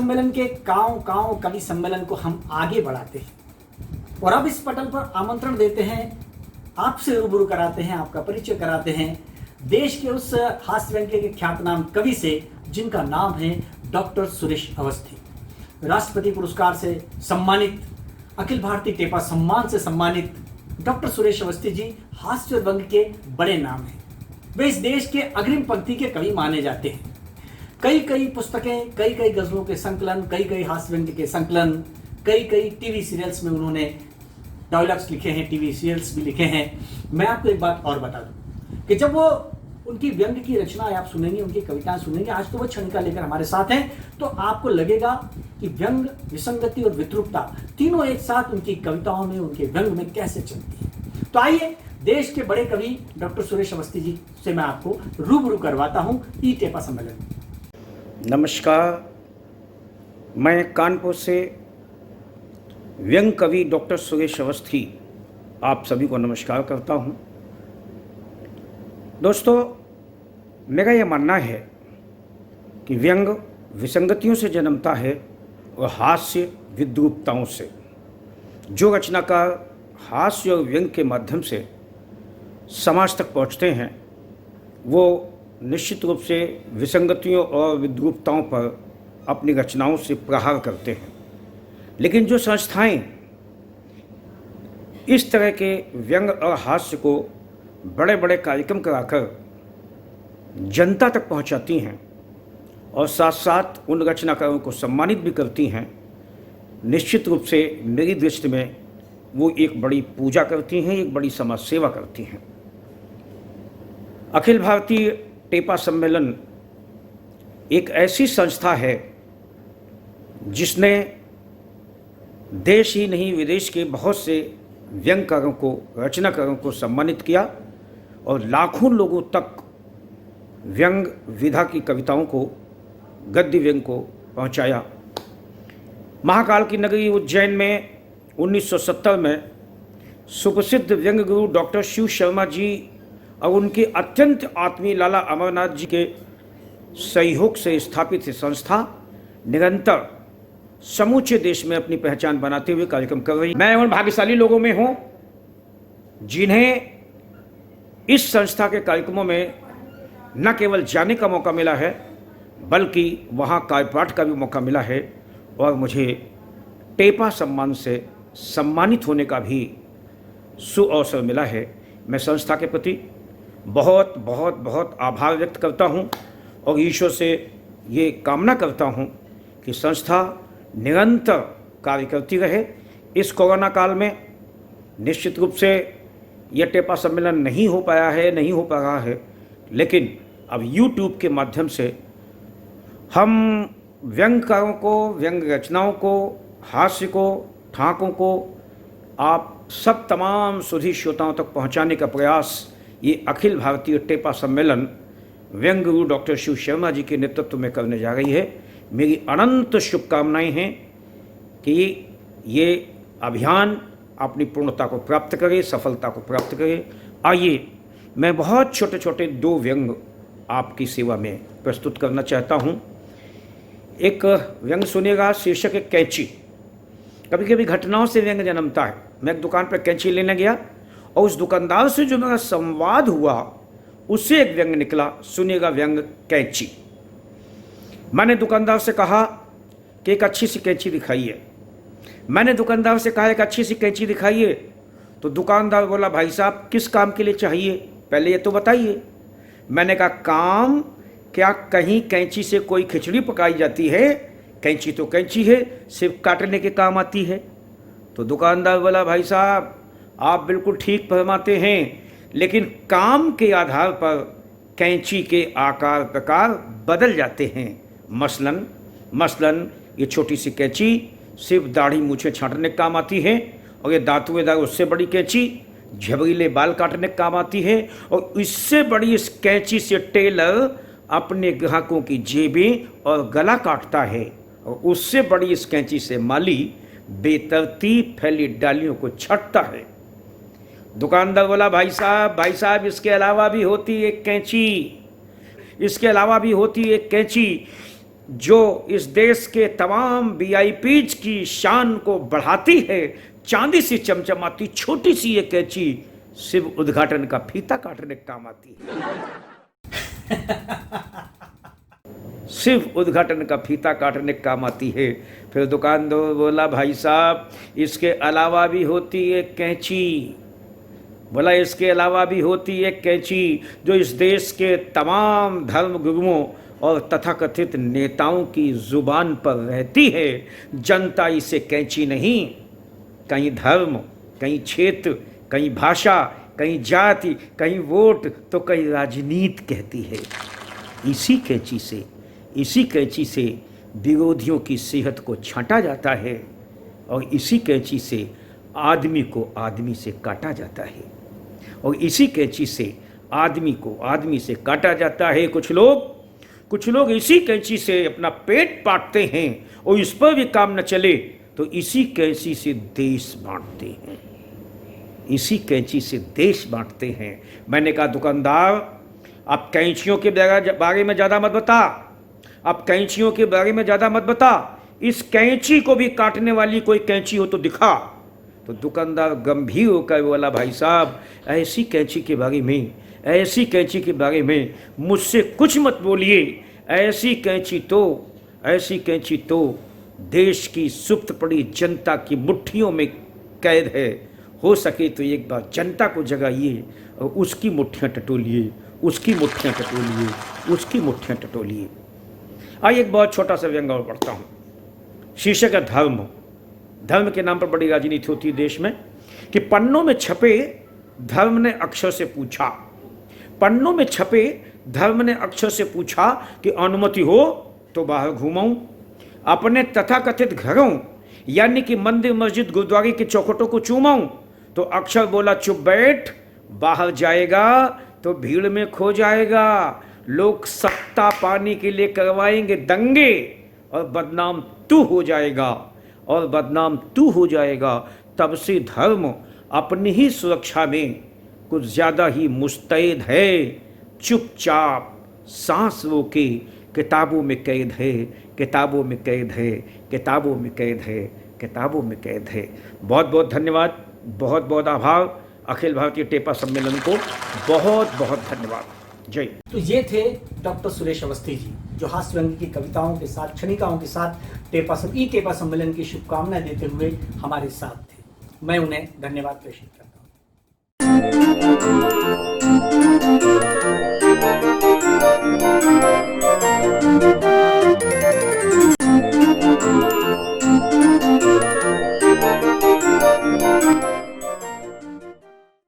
सम्मेलन के कांव कांव कवि सम्मेलन को हम आगे बढ़ाते हैं और अब इस पटल पर आमंत्रण देते हैं, आपसे रूबरू कराते हैं, आपका परिचय कराते हैं देश के उस हास्य व्यंग्य के ख्यातनाम कवि से जिनका नाम है डॉक्टर सुरेश अवस्थी। राष्ट्रपति पुरस्कार से सम्मानित, अखिल भारतीय टेपा सम्मान से सम्मानित डॉक्टर सुरेश अवस्थी जी हास्य और व्यंग्य के बड़े नाम हैं। वे इस देश के अग्रिम पंक्ति के कवि माने जाते हैं। कई पुस्तकें, कई गजलों के संकलन, कई हास्य व्यंग्य के संकलन, कई टीवी सीरियल्स में उन्होंने डायलॉग्स लिखे हैं, टीवी सीरियल्स भी लिखे हैं। मैं आपको एक बात और बता दूं कि जब वो उनकी व्यंग्य की रचनाएं आप सुनेंगे, उनकी कविताएं सुनेंगे, आज तो वो क्षणिका लेकर हमारे साथ हैं, तो आपको लगेगा कि व्यंग, विसंगति और विद्रूपता तीनों एक साथ उनकी कविताओं में, उनके व्यंग में कैसे चलती है। तो आइए देश के बड़े कवि डॉक्टर सुरेश अवस्थी जी से मैं आपको रूबरू करवाता हूं ई टेपा सम्मेलन में। नमस्कार, मैं कानपुर से व्यंग कवि डॉक्टर सुरेश अवस्थी आप सभी को नमस्कार करता हूं। दोस्तों, मेरा यह मानना है कि व्यंग विसंगतियों से जन्मता है और हास्य विद्रूपताओं से। जो रचनाकार हास्य और व्यंग के माध्यम से समाज तक पहुंचते हैं, वो निश्चित रूप से विसंगतियों और विद्रूपताओं पर अपनी रचनाओं से प्रहार करते हैं। लेकिन जो संस्थाएं इस तरह के व्यंग और हास्य को बड़े बड़े कार्यक्रम कराकर जनता तक पहुंचाती हैं और साथ साथ उन रचनाकारों को सम्मानित भी करती हैं, निश्चित रूप से मेरी दृष्टि में वो एक बड़ी पूजा करती हैं, एक बड़ी समाज सेवा करती हैं। अखिल भारतीय टेपा सम्मेलन एक ऐसी संस्था है जिसने देश ही नहीं विदेश के बहुत से व्यंग्यकारों को, रचनाकारों को सम्मानित किया और लाखों लोगों तक व्यंग विधा की कविताओं को, गद्य व्यंग को पहुंचाया। महाकाल की नगरी उज्जैन में 1970 में सुप्रसिद्ध व्यंग गुरु डॉक्टर शिव शर्मा जी और उनके अत्यंत आत्मीय लाला अमरनाथ जी के सहयोग से स्थापित ये संस्था निरंतर समूचे देश में अपनी पहचान बनाते हुए कार्यक्रम कर रही है। मैं उन भाग्यशाली लोगों में हूं जिन्हें इस संस्था के कार्यक्रमों में न केवल जाने का मौका मिला है, बल्कि वहां कार्यपाठ का भी मौका मिला है और मुझे टेपा सम्मान से सम्मानित होने का भी सुअवसर मिला है। मैं संस्था के प्रति बहुत बहुत बहुत आभार व्यक्त करता हूं और ईश्वर से ये कामना करता हूं कि संस्था निरंतर कार्य करती रहे। इस कोरोना काल में निश्चित रूप से यह टेपा सम्मेलन नहीं हो पाया है, नहीं हो पा रहा है, लेकिन अब यूट्यूब के माध्यम से हम व्यंग्यकारों को, व्यंग रचनाओं को, हास्य को, ठाकों को आप सब तमाम सुधी श्रोताओं तक पहुंचाने का प्रयास ये अखिल भारतीय टेपा सम्मेलन व्यंग गुरु डॉक्टर शिव शर्मा जी के नेतृत्व में करने जा रही है। मेरी अनंत शुभकामनाएं हैं कि ये अभियान अपनी पूर्णता को प्राप्त करे, सफलता को प्राप्त करे। आइए, मैं बहुत छोटे छोटे दो व्यंग आपकी सेवा में प्रस्तुत करना चाहता हूँ। एक व्यंग सुनिएगा, शीर्षक है कैंची। कभी कभी घटनाओं से व्यंग जन्मता है। मैं एक दुकान पर कैंची लेने गया और उस दुकानदार से जो मेरा संवाद हुआ उससे एक व्यंग निकला। सुनिएगा व्यंग कैंची। मैंने दुकानदार से कहा कि एक अच्छी सी कैंची दिखाइए। मैंने दुकानदार से कहा एक अच्छी सी कैंची दिखाइए। तो दुकानदार बोला, भाई साहब किस काम के लिए चाहिए, पहले ये तो बताइए। मैंने कहा, काम क्या कहीं कैंची से कोई खिचड़ी पकाई जाती है? कैंची तो कैंची है, सिर्फ काटने के काम आती है। तो दुकानदार बोला, भाई साहब आप बिल्कुल ठीक फरमाते हैं, लेकिन काम के आधार पर कैंची के आकार प्रकार बदल जाते हैं। मसलन ये छोटी सी कैंची सिर्फ दाढ़ी मूछें छांटने के काम आती है और ये दांतुएदार उससे बड़ी कैंची झबरीले बाल काटने के काम आती है और इससे बड़ी इस कैंची से टेलर अपने ग्राहकों की जेबें और गला काटता है और उससे बड़ी इस कैंची से माली बेतरतीब फैली डालियों को छांटता है। दुकानदार बोला, भाई साहब इसके अलावा भी होती एक कैंची, इसके अलावा भी होती एक कैंची। जो इस देश के तमाम वीआईपीज की शान को बढ़ाती है। चांदी सी चमचमाती छोटी सी ये कैंची शिव उद्घाटन का फीता काटने के काम आती है। शिव उद्घाटन का फीता काटने के काम आती है। फिर दुकानदार बोला, भाई साहब इसके अलावा भी होती है कैंची। बोला इसके अलावा भी होती है कैंची जो इस देश के तमाम धर्म गुरुओं और तथाकथित नेताओं की जुबान पर रहती है। जनता इसे कैंची नहीं, कहीं धर्म, कहीं क्षेत्र, कहीं भाषा, कहीं जाति, कहीं वोट तो कहीं राजनीति कहती है। इसी कैंची से विरोधियों की सेहत को छांटा जाता है और इसी कैंची से आदमी को आदमी से काटा जाता है और इसी कैंची से आदमी को आदमी से काटा जाता है। कुछ लोग इसी कैंची से अपना पेट पाटते हैं और इस पर भी काम न चले तो इसी कैंची से देश बांटते हैं। इसी कैंची से देश बांटते हैं। मैंने कहा दुकानदार आप कैंचियों के बारे में ज़्यादा मत बता, आप कैंचियों के बारे में ज़्यादा मत बता, इस कैंची को भी काटने वाली कोई कैंची हो तो दिखा। तो दुकानदार गंभीर होकर बोला, भाई साहब ऐसी कैंची के बारे में मुझसे कुछ मत बोलिए। ऐसी कैंची तो देश की सुप्त पड़ी जनता की मुट्ठियों में कैद है। हो सके तो एक बार जनता को जगाइए और उसकी मुट्ठियाँ टटोलिए। आइए एक बहुत छोटा सा व्यंग और पढ़ता हूँ। शीर्षक है धर्म के नाम पर बड़ी राजनीति होती है देश में कि पन्नों में छपे धर्म ने अक्षर से पूछा कि अनुमति हो तो बाहर घूमाऊं। अपने तथाकथित घरों यानी कि मंदिर, मस्जिद, गुरुद्वारे के चौखटों को चूमाऊं तो अक्षर बोला, चुप बैठ, बाहर जाएगा तो भीड़ में खो जाएगा। लोग सत्ता पाने के लिए करवाएंगे दंगे और बदनाम तू हो जाएगा। तब से धर्म अपनी ही सुरक्षा में कुछ ज़्यादा ही मुस्तैद है। चुपचाप सांस रोके किताबों में कैद है। बहुत बहुत धन्यवाद, बहुत बहुत आभार। अखिल भारतीय टेपा सम्मेलन को बहुत बहुत धन्यवाद। जय। तो ये थे डॉक्टर सुरेश अवस्थी जी जो हास्य व्यंग की कविताओं के साथ, क्षणिकाओं के साथ टेपा सम्मेलन की शुभकामनाएं देते हुए हमारे साथ थे। मैं उन्हें धन्यवाद प्रेषित करता हूँ।